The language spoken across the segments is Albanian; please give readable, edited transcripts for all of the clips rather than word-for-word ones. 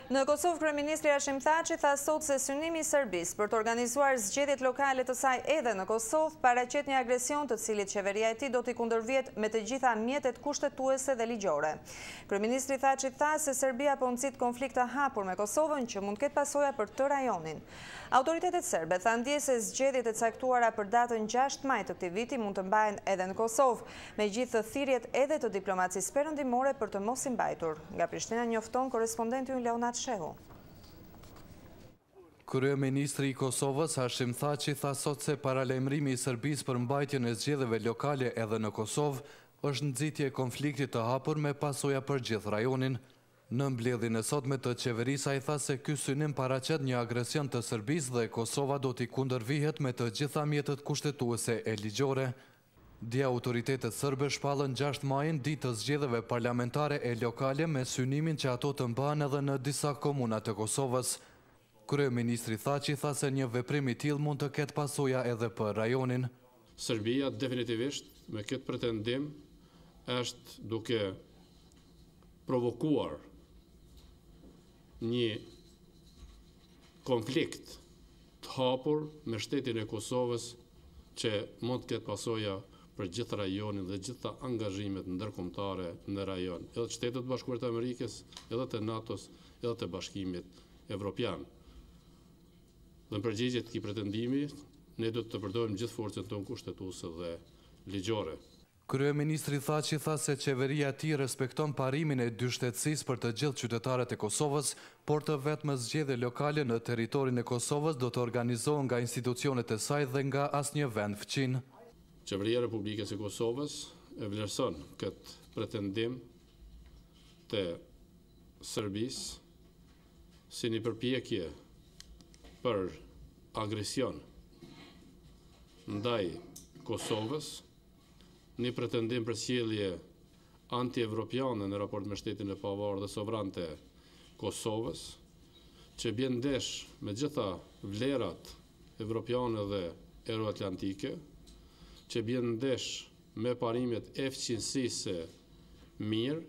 Në Kosovë, kryeministri Hashim Thaçi tha sot se synimi i Serbisë për të organizuar zgjedhjet lokale të saj edhe në Kosovë paraqet një agresion të cilit qeveria e tij do t'i kundërvjet me të gjitha mjetet kushtetuese dhe ligjore. Kryeministri Thaçi tha se Serbia po nxit konflikt të hapur me Kosovën që mund të ketë pasoja për të rajonin. Autoritetet serbe thanë dje se zgjedhjet e caktuara për datën 6 maj të këtij viti mund të mbahen edhe në Kosovë, megjithë thirrjet edhe të diplomacisë perëndimore për të mos i mbajtur. Nga Prishtina njofton korrespondenti ynë Leonard Shehu. Kryeministri i Kosovës Hashim Thaçi tha sot se paralajmërimi i Serbisë për mbajtjen e zgjedhjeve lokale edhe në Kosovë është nxitje e konfliktit të hapur me pasoja për gjithë rajonin. Në mbledhjen e sotme të qeverisë ai tha se ky synim paraqet një agresion të Serbisë dhe Kosova do t'i kundërvihet me të gjitha mjetet kushtetuese e ligjore. Dje autoritetet serbe shpallën 6 majin ditë të zgjedhjeve parlamentare e lokale me synimin që ato të mbahen edhe në disa komuna të Kosovës. Kryeministri Thaçi tha se një veprim i tillë mund të ketë pasoja edhe për rajonin. Serbia definitivisht me këtë pretendim është duke provokuar një konflikt të hapur me shtetin e Kosovës që mund të ketë pasoja për gjithë rajonin dhe gjitha angazhimet ndërkombëtare në rajon, edhe të Shtetit Bashkuar të Amerikës, edhe të NATO-s, edhe të Bashkimit Evropian. Dhe në përgjigje të këtij pretendimi, ne do të përdorim gjithë forcën tonë kushtetuese dhe ligjore. Kryeministri Thaçi tha se qeveria e tij respekton parimin e dyshtetësisë për të gjithë qytetarët e Kosovës, por të vetme zgjedhje lokale në territorin e Kosovës do të organizohen nga institucionet e saj dhe nga asnjë vend fqin. Qeveria e Republikës së Kosovës e vlerëson këtë pretendim të Serbisë si një përpjekje për agresion ndaj Kosovës, një pretendim për sjellje anti-evropiane në raport me shtetin e pavarur dhe sovran të Kosovës, që bën ndesh me gjitha vlerat evropiane dhe euroatlantike, që bën ndesh me parimet e fqinësisë mirë.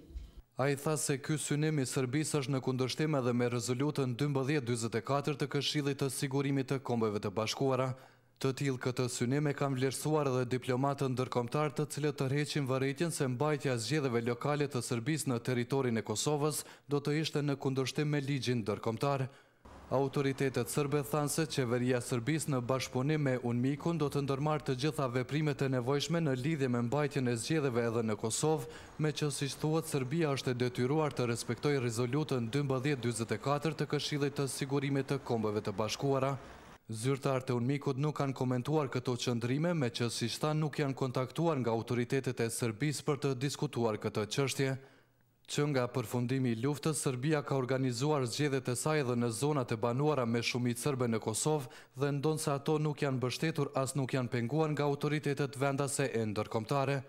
Ai tha se ky synim i Serbisë është në kundërshtim edhe me rezolutën 1244 të Këshillit të Sigurimit të Kombeve të Bashkuara. Të tillë këtë synim e kanë vlerësuar edhe diplomatët ndërkombëtar, të cilët tërheqin vërejtjen se mbajtja e zgjedhjeve lokale të Serbisë në territorin e Kosovës do të ishte në kundërshtim me ligjin ndërkombëtar. Autoritetet serbe thanë se qeveria e Serbisë në bashkëpunim me UNMIK-un do të ndërmarrë të gjitha veprimet e nevojshme në lidhje me mbajtjen e zgjedhjeve edhe në Kosovë, me që siç thuhet Serbia është e detyruar të respektojë rezolutën 1244 të Këshillit të Sigurimit të Kombeve të Bashkuara. Zyrtarët e UNMIK-ut nuk kanë komentuar këto qëndrime, me që siç thanë nuk janë kontaktuar nga autoritetet e Serbisë për të diskutuar këtë çështje. Që nga përfundimi i luftës, Serbia ka organizuar zgjedhjet e saj edhe në zonat e banuara me shumicë serbe në Kosovë dhe ndonse ato nuk janë mbështetur as nuk janë penguar nga autoritetet vendase e ndërkombëtare.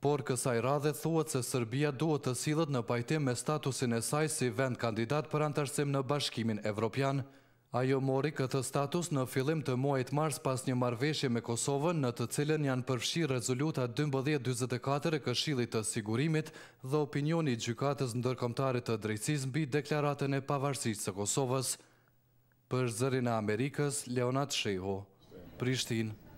Por kësaj radhe thuhet se Serbia duhet të sillet në pajtim me statusin e saj si vend kandidat për antarësim në Bashkimin Evropian. Ajo mori këtë status në fillim të muajit mars pas një marrëveshje me Kosovën në të cilën janë përfshirë rezoluta 1244 e Këshillit të Sigurimit dhe opinioni i gjykatës ndërkombëtare të drejtësisë mbi deklaratën e pavarësisë së Kosovës. Për Zërin e Amerikës, Leonard Shehu, Prishtinë.